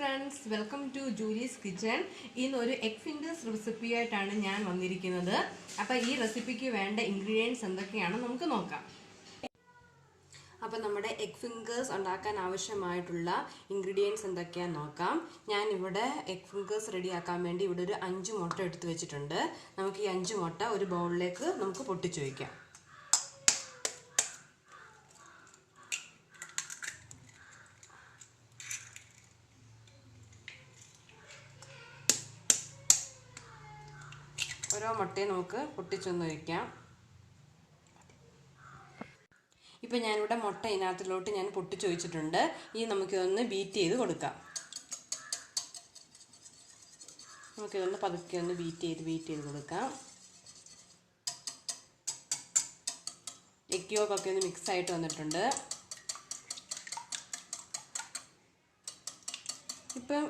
friends, welcome to Julie's Kitchen. In ഒരു egg fingers recipe ആയിട്ടാണ് ഞാൻ വന്നിരിക്കുന്നത്. അപ്പോൾ ഈ റെസിപ്പിക്ക് വേണ്ട ഇൻഗ്രീഡിയൻസ് എന്തൊക്കെയാണ് നമുക്ക് നോക്കാം. അപ്പോൾ നമ്മുടെ egg fingers ഉണ്ടാക്കാൻ ആവശ്യമായിട്ടുള്ള ഇൻഗ്രീഡിയൻസ് എന്തൊക്കെയാണെന്ന് നോക്കാം. ഞാൻ ഇവിടെ egg fingers റെഡിയാക്കാൻ വേണ്ടി ഇവിടെ ഒരു 5 മുട്ട എടുത്തു വെച്ചിട്ടുണ്ട്. നമുക്ക് ഈ 5 മുട്ട ഒരു ബൗളിലേക്ക് നമുക്ക് പൊട്ടിച്ചു വയ്ക്കാം. ഓരോ മുട്ടയും നമുക്ക് പൊട്ടിച്ചൊന്ന് വയ്ക്കാം. ഇപ്പം ഞാനിവിടെ മുട്ട ഇതിനകത്തിലോട്ട് ഞാൻ പൊട്ടിച്ച് വെച്ചിട്ടുണ്ട്. ഇനി നമുക്കിതൊന്ന് ബീറ്റ് ചെയ്ത് കൊടുക്കാം. നമുക്കിതൊന്ന് പതുക്കെ ഒന്ന് ബീറ്റ് ചെയ്ത് കൊടുക്കാം. എഗ് യോക്കൊക്കെ ഒന്ന് മിക്സ് ആയിട്ട് വന്നിട്ടുണ്ട്. ഇപ്പം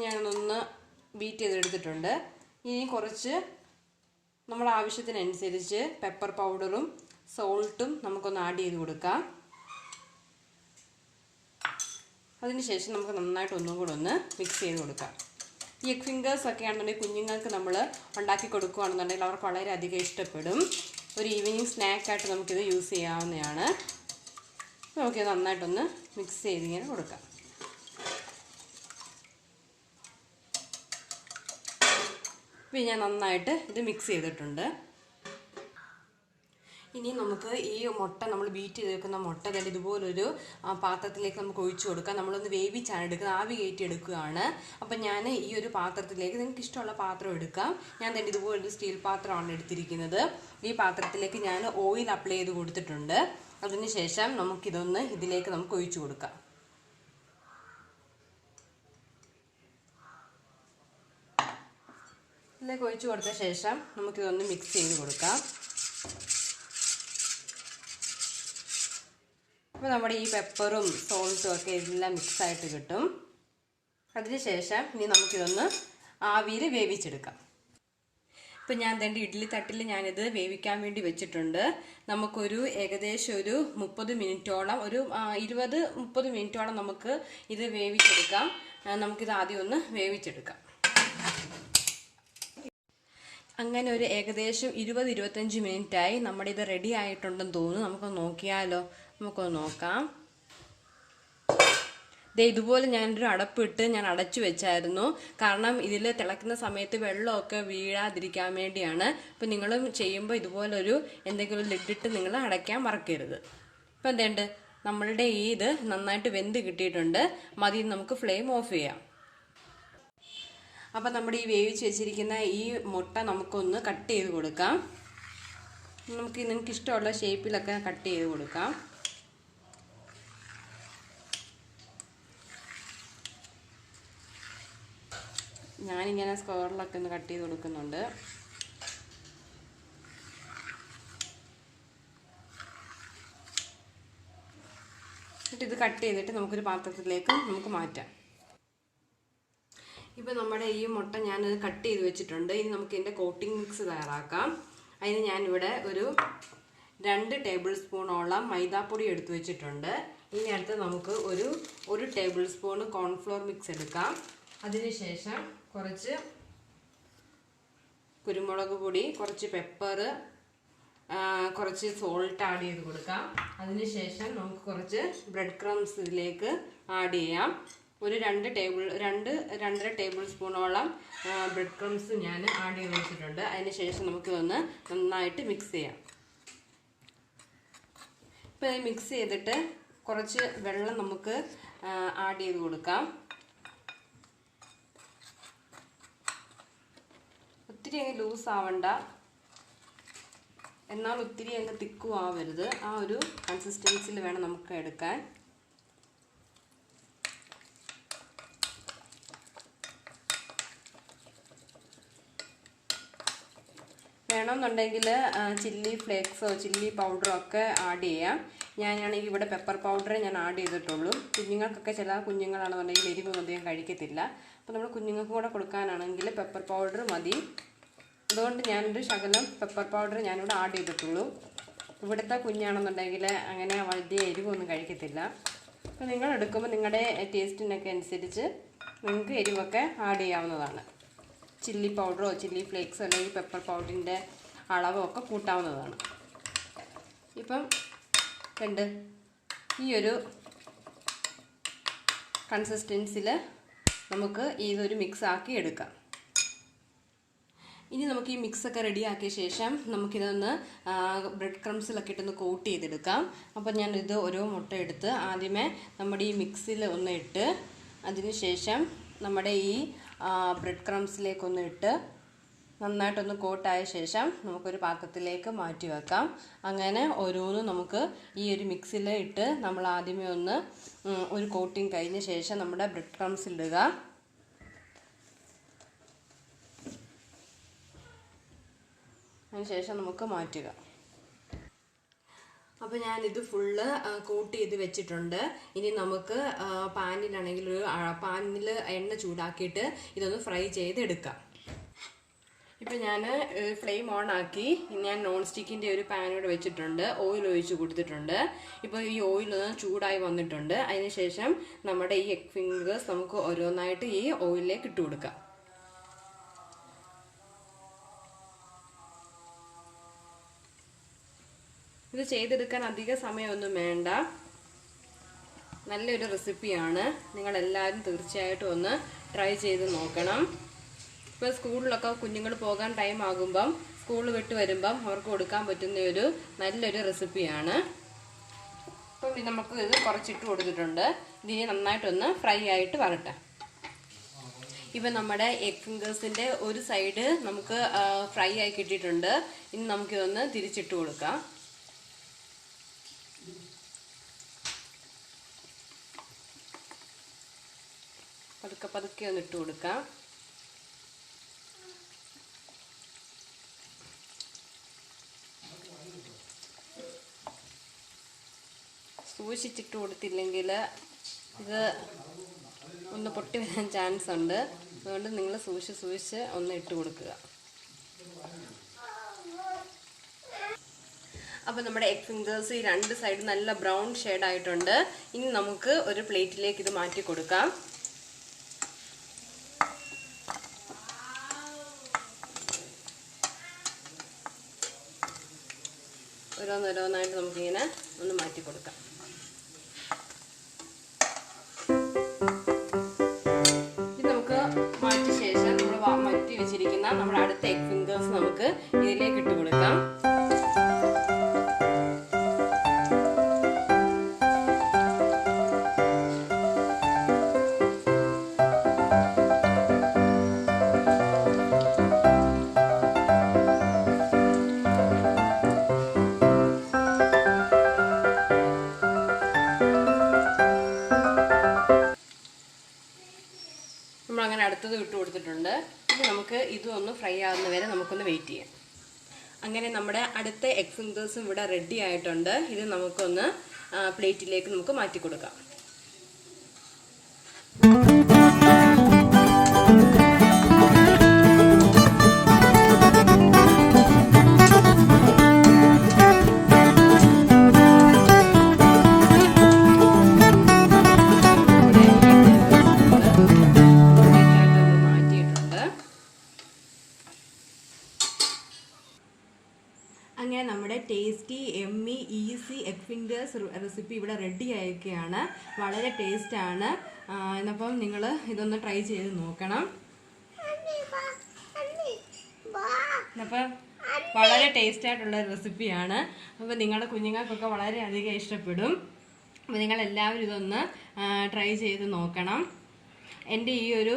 ഞാനൊന്ന് ബീറ്റ് ചെയ്തെടുത്തിട്ടുണ്ട്. ഇനി കുറച്ച് നമ്മുടെ ആവശ്യത്തിനനുസരിച്ച് പെപ്പർ പൗഡറും സോൾട്ടും നമുക്കൊന്ന് ആഡ് ചെയ്ത് കൊടുക്കാം. അതിനുശേഷം നമുക്ക് നന്നായിട്ട് ഒന്നും കൂടെ ഒന്ന് മിക്സ് ചെയ്ത് കൊടുക്കാം. ഈ എഗ് ഫിംഗേഴ്സ് ഒക്കെ ആണെന്നുണ്ടെങ്കിൽ കുഞ്ഞുങ്ങൾക്ക് നമ്മൾ ഉണ്ടാക്കി കൊടുക്കുകയാണെന്നുണ്ടെങ്കിൽ അവർക്ക് വളരെയധികം ഇഷ്ടപ്പെടും. ഒരു ഈവനിങ് സ്നാക്കായിട്ട് നമുക്കിത് യൂസ് ചെയ്യാവുന്നതാണ്. നമുക്കിത് നന്നായിട്ടൊന്ന് മിക്സ് ചെയ്തിങ്ങനെ കൊടുക്കാം. ഇപ്പം ഞാൻ നന്നായിട്ട് ഇത് മിക്സ് ചെയ്തിട്ടുണ്ട്. ഇനി നമുക്ക് ഈ മുട്ട നമ്മൾ ബീറ്റ് ചെയ്ത് വെക്കുന്ന മുട്ട തന്നെ ഇതുപോലൊരു പാത്രത്തിലേക്ക് നമുക്ക് ഒഴിച്ചു കൊടുക്കാം. നമ്മളൊന്ന് വേവിച്ചാണ് എടുക്കുന്നത്, ആവി കയറ്റി എടുക്കുകയാണ്. അപ്പം ഞാൻ ഈ ഒരു പാത്രത്തിലേക്ക്, നിങ്ങൾക്ക് ഇഷ്ടമുള്ള പാത്രം എടുക്കാം. ഞാൻ തന്നെ ഇതുപോലൊരു സ്റ്റീൽ പാത്രമാണ് എടുത്തിരിക്കുന്നത്. ഈ പാത്രത്തിലേക്ക് ഞാൻ ഓയിൽ അപ്ലൈ ചെയ്ത് കൊടുത്തിട്ടുണ്ട്. അതിനുശേഷം നമുക്കിതൊന്ന് ഇതിലേക്ക് നമുക്ക് ഒഴിച്ചു കൊടുക്കാം. ഇതിലേക്ക് ഒഴിച്ചു കൊടുത്ത ശേഷം നമുക്കിതൊന്ന് മിക്സ് ചെയ്ത് കൊടുക്കാം. അപ്പോൾ നമ്മുടെ ഈ പെപ്പറും സോൾട്ടും ഒക്കെ എല്ലാം മിക്സായിട്ട് കിട്ടും. അതിനുശേഷം ഇനി നമുക്കിതൊന്ന് ആവിയിൽ വേവിച്ചെടുക്കാം. ഇപ്പം ഞാൻ എൻ്റെ ഇഡ്ഡലി തട്ടിൽ ഞാനിത് വേവിക്കാൻ വേണ്ടി വെച്ചിട്ടുണ്ട്. നമുക്കൊരു ഏകദേശം ഒരു 30 മിനിറ്റോളം, ഒരു 20-30 മിനിറ്റോളം നമുക്ക് ഇത് വേവിച്ചെടുക്കാം. നമുക്കിത് ആദ്യം ഒന്ന് വേവിച്ചെടുക്കാം. അങ്ങനെ ഒരു ഏകദേശം 20-25 മിനിറ്റായി നമ്മുടെ ഇത് റെഡി ആയിട്ടുണ്ടെന്ന് തോന്നുന്നു. നമുക്കൊന്ന് നോക്കിയാലോ? നമുക്കൊന്ന് നോക്കാം. ഇതുപോലെ ഞാനൊരു അടപ്പിട്ട് ഞാൻ അടച്ചു വെച്ചായിരുന്നു. കാരണം ഇതിൽ തിളക്കുന്ന സമയത്ത് വെള്ളമൊക്കെ വീഴാതിരിക്കാൻ വേണ്ടിയാണ്. അപ്പം നിങ്ങളും ചെയ്യുമ്പോൾ ഇതുപോലൊരു എന്തെങ്കിലും ലിഡിട്ട് നിങ്ങൾ അടയ്ക്കാൻ മറക്കരുത്. ഇപ്പം എന്തുണ്ട്, നമ്മളുടെ ഇത് നന്നായിട്ട് വെന്ത് കിട്ടിയിട്ടുണ്ട്. മതി, നമുക്ക് ഫ്ലെയിം ഓഫ് ചെയ്യാം. അപ്പം നമ്മുടെ ഈ വേവിച്ച് വെച്ചിരിക്കുന്ന ഈ മുട്ട നമുക്കൊന്ന് കട്ട് ചെയ്ത് കൊടുക്കാം. നിങ്ങൾക്ക് ഇഷ്ടമുള്ള ഷേപ്പിലൊക്കെ കട്ട് ചെയ്ത് കൊടുക്കാം. ഞാനിങ്ങനെ സ്ക്വയറിലൊക്കെ ഒന്ന് കട്ട് ചെയ്ത് കൊടുക്കുന്നുണ്ട്. എന്നിട്ട് ഇത് കട്ട് ചെയ്തിട്ട് നമുക്കൊരു പാത്രത്തിലേക്ക് നമുക്ക് മാറ്റാം. ഇപ്പം നമ്മുടെ ഈ മുട്ട ഞാൻ കട്ട് ചെയ്ത് വെച്ചിട്ടുണ്ട്. ഇനി നമുക്ക് ഇതിൻ്റെ കോട്ടിംഗ് മിക്സ് തയ്യാറാക്കാം. അതിന് ഞാനിവിടെ ഒരു 2 ടേബിൾ സ്പൂണോളം മൈദാപ്പൊടി എടുത്തു വെച്ചിട്ടുണ്ട്. ഇനി അടുത്ത് നമുക്ക് ഒരു ടേബിൾ സ്പൂൺ കോൺഫ്ലോർ മിക്സ് എടുക്കാം. അതിനുശേഷം കുറച്ച് കുരുമുളക് പൊടി, കുറച്ച് പെപ്പർ, കുറച്ച് സോൾട്ട് ആഡ് ചെയ്ത് കൊടുക്കാം. അതിനുശേഷം നമുക്ക് കുറച്ച് ബ്രെഡ് ക്രംസ് ഇതിലേക്ക് ആഡ് ചെയ്യാം. ഒരു 2-2.5 ടേബിൾ സ്പൂണോളം ബ്രെഡ് ക്രംസ് ഞാൻ ആഡ് ചെയ്ത് വെച്ചിട്ടുണ്ട്. അതിനുശേഷം നമുക്കിതൊന്ന് നന്നായിട്ട് മിക്സ് ചെയ്യാം. ഇപ്പോൾ ഇത് മിക്സ് ചെയ്തിട്ട് കുറച്ച് വെള്ളം നമുക്ക് ആഡ് ചെയ്ത് കൊടുക്കാം. ഒത്തിരി അങ്ങ് ലൂസ് ആവണ്ട, എന്നാൽ ഒത്തിരി അങ്ങ് തിക്കും ആവരുത്. ആ ഒരു കൺസിസ്റ്റൻസിയിൽ വേണം നമുക്ക് എടുക്കാൻ. വേണമെന്നുണ്ടെങ്കിൽ ചില്ലി ഫ്ലേക്സോ ചില്ലി പൗഡറോ ഒക്കെ ആഡ് ചെയ്യാം. ഞാനാണെങ്കിൽ ഇവിടെ പെപ്പർ പൗഡറേ ഞാൻ ആഡ് ചെയ്തിട്ടുള്ളൂ. കുഞ്ഞുങ്ങൾക്കൊക്കെ, ചില കുഞ്ഞുങ്ങളാണെന്നുണ്ടെങ്കിൽ എരിവ് അധികം കഴിക്കത്തില്ല. അപ്പോൾ നമ്മൾ കുഞ്ഞുങ്ങൾക്ക് കൂടെ കൊടുക്കാനാണെങ്കിൽ പെപ്പർ പൗഡർ മതി. അതുകൊണ്ട് ഞാനൊരു ശകലം പെപ്പർ പൗഡർ ഞാനിവിടെ ആഡ് ചെയ്തിട്ടുള്ളൂ. ഇവിടുത്തെ കുഞ്ഞാണെന്നുണ്ടെങ്കിൽ അങ്ങനെ വലിയ എരിവൊന്നും കഴിക്കത്തില്ല. അപ്പോൾ നിങ്ങൾ എടുക്കുമ്പോൾ നിങ്ങളുടെ ടേസ്റ്റിനൊക്കെ അനുസരിച്ച് നിങ്ങൾക്ക് എരിവൊക്കെ ആഡ് ചെയ്യാവുന്നതാണ്. ചില്ലി പൗഡറോ ചില്ലി ഫ്ലേക്സോ അല്ലെങ്കിൽ പെപ്പർ പൗഡറിൻ്റെ അളവൊക്കെ കൂട്ടാവുന്നതാണ്. ഇപ്പം ഈ ഒരു കൺസിസ്റ്റൻസിൽ നമുക്ക് ഇതൊരു മിക്സ് ആക്കി എടുക്കാം. ഇനി നമുക്ക് ഈ മിക്സൊക്കെ റെഡിയാക്കിയ ശേഷം നമുക്കിതൊന്ന് ബ്രെഡ് ക്രംസിലൊക്കെ ഇട്ടൊന്ന് കോട്ട് ചെയ്തെടുക്കാം. അപ്പോൾ ഞാനിത് ഓരോ മുട്ട എടുത്ത് ആദ്യമേ നമ്മുടെ ഈ മിക്സിൽ ഒന്ന് ഇട്ട് അതിനുശേഷം നമ്മുടെ ഈ ബ്രെഡ് ക്രംസിലേക്കൊന്ന് ഇട്ട് നന്നായിട്ടൊന്ന് കോട്ടായ ശേഷം നമുക്കൊരു പാത്രത്തിലേക്ക് മാറ്റി വെക്കാം. അങ്ങനെ ഓരോന്നും നമുക്ക് ഈ ഒരു മിക്സിൽ ഇട്ട് നമ്മൾ ആദ്യമേ ഒന്ന് ഒരു കോട്ടിങ് കഴിഞ്ഞ ശേഷം നമ്മുടെ ബ്രെഡ് ക്രംസിലിടുക. അതിനുശേഷം നമുക്ക് മാറ്റുക. അപ്പോൾ ഞാനിത് ഫുള്ള് കോട്ട് ചെയ്ത് വെച്ചിട്ടുണ്ട്. ഇനി നമുക്ക് പാനിലാണെങ്കിൽ പാനിൽ എണ്ണ ചൂടാക്കിയിട്ട് ഇതൊന്ന് ഫ്രൈ ചെയ്തെടുക്കാം. ഇപ്പോൾ ഞാൻ ഫ്ലെയിം ഓൺ ആക്കി ഞാൻ നോൺ സ്റ്റിക്കിൻ്റെ ഒരു പാനോട് വെച്ചിട്ടുണ്ട്. ഓയിൽ ഒഴിച്ച് കൊടുത്തിട്ടുണ്ട്. ഇപ്പോൾ ഈ ഓയിലൊന്ന് ചൂടായി വന്നിട്ടുണ്ട്. അതിനുശേഷം നമ്മുടെ ഈ എഗ് ഫിംഗേഴ്സ് നമുക്ക് ഓരോന്നായിട്ട് ഈ ഓയിലിലേക്ക് ഇട്ട് കൊടുക്കാം. ഇത് ചെയ്തെടുക്കാൻ അധിക സമയമൊന്നും വേണ്ട. നല്ലൊരു റെസിപ്പിയാണ്. നിങ്ങളെല്ലാവരും തീർച്ചയായിട്ടും ഒന്ന് ട്രൈ ചെയ്ത് നോക്കണം. ഇപ്പോൾ സ്കൂളിലൊക്കെ കുഞ്ഞുങ്ങൾ പോകാൻ ടൈം ആകുമ്പം സ്കൂൾ വിട്ട് വരുമ്പം അവർക്ക് കൊടുക്കാൻ പറ്റുന്ന ഒരു നല്ലൊരു റെസിപ്പിയാണ്. അപ്പം നമുക്ക് ഇത് കുറച്ചിട്ട് കൊടുത്തിട്ടുണ്ട്. ഇതിനെ നന്നായിട്ടൊന്ന് ഫ്രൈ ആയിട്ട് വരട്ടെ. ഇപ്പം നമ്മുടെ എഗ് ഫിംഗേഴ്സിൻ്റെ ഒരു സൈഡ് നമുക്ക് ഫ്രൈ ആയി കിട്ടിയിട്ടുണ്ട്. ഇനി നമുക്കിതൊന്ന് തിരിച്ചിട്ട് കൊടുക്കാം. പതുക്കെ ഒന്ന് ഇട്ട് കൊടുക്കാം. സൂക്ഷിച്ചിട്ട് കൊടുത്തില്ലെങ്കിൽ ഇത് ഒന്ന് പൊട്ടി വരാൻ ചാൻസ് ഉണ്ട്. അതുകൊണ്ട് നിങ്ങൾ സൂക്ഷിച്ച് ഒന്ന് ഇട്ട് കൊടുക്കുക. അപ്പോൾ നമ്മുടെ എഗ് ഫിംഗേഴ്സ് ഈ രണ്ട് സൈഡ് നല്ല ബ്രൗൺ ഷെയ്ഡായിട്ടുണ്ട്. ഇനി നമുക്ക് ഒരു പ്ലേറ്റിലേക്ക് ഇത് മാറ്റി കൊടുക്കാം. ഓരോന്നോരോന്നായിട്ട് നമുക്കിങ്ങനെ ഒന്ന് മാറ്റി കൊടുക്കാം. ഇത് നമുക്ക് മാറ്റിയ ശേഷം നമ്മൾ മാറ്റി വെച്ചിരിക്കുന്ന നമ്മുടെ അടുത്ത എഗ് ഫിംഗേഴ്സ് നമുക്ക് ഇതിലേക്ക് ഇട്ട് കൊടുക്കാം. നമ്മളങ്ങനെ അടുത്തത് ഇട്ട് കൊടുത്തിട്ടുണ്ട്. ഇനി നമുക്ക് ഇതൊന്ന് ഫ്രൈ ആകുന്ന വരെ നമുക്കൊന്ന് വെയിറ്റ് ചെയ്യാം. അങ്ങനെ നമ്മുടെ അടുത്ത എഗ് ഫിംഗേഴ്സും ഇവിടെ റെഡി ആയിട്ടുണ്ട്. ഇത് നമുക്കൊന്ന് പ്ലേറ്റിലേക്ക് നമുക്ക് മാറ്റി കൊടുക്കാം. അങ്ങനെ നമ്മുടെ ടേസ്റ്റി എമ്മി ഈസി എഗ് ഫിംഗേഴ്സ് റെസിപ്പി ഇവിടെ റെഡി ആയിരിക്കുകയാണ്. വളരെ ടേസ്റ്റാണ്. എന്നപ്പം നിങ്ങൾ ഇതൊന്ന് ട്രൈ ചെയ്ത് നോക്കണം. അപ്പം വളരെ ടേസ്റ്റായിട്ടുള്ള റെസിപ്പിയാണ്. അപ്പോൾ നിങ്ങളുടെ കുഞ്ഞുങ്ങൾക്കൊക്കെ വളരെയധികം ഇഷ്ടപ്പെടും. അപ്പോൾ നിങ്ങളെല്ലാവരും ഇതൊന്ന് ട്രൈ ചെയ്ത് നോക്കണം. എൻ്റെ ഈ ഒരു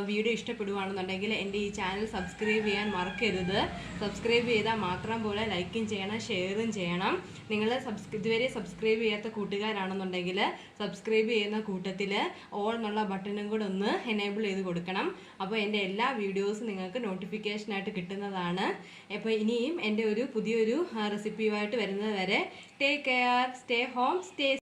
വീഡിയോ ഇഷ്ടപ്പെടുകയാണെന്നുണ്ടെങ്കിൽ എൻ്റെ ഈ ചാനൽ സബ്സ്ക്രൈബ് ചെയ്യാൻ മറക്കരുത്. സബ്സ്ക്രൈബ് ചെയ്താൽ മാത്രം പോലെ ലൈക്കും ചെയ്യണം, ഷെയറും ചെയ്യണം. നിങ്ങൾ ഇതുവരെ സബ്സ്ക്രൈബ് ചെയ്യാത്ത കൂട്ടുകാരാണെന്നുണ്ടെങ്കിൽ സബ്സ്ക്രൈബ് ചെയ്യുന്ന കൂട്ടത്തിൽ ഓൾ എന്നുള്ള ബട്ടണും കൂടെ ഒന്ന് എനേബിൾ ചെയ്ത് കൊടുക്കണം. അപ്പോൾ എൻ്റെ എല്ലാ വീഡിയോസും നിങ്ങൾക്ക് നോട്ടിഫിക്കേഷനായിട്ട് കിട്ടുന്നതാണ്. അപ്പോൾ ഇനിയും എൻ്റെ ഒരു പുതിയൊരു റെസിപ്പിയുമായിട്ട് വരുന്നത് വരെ take care, stay home, stay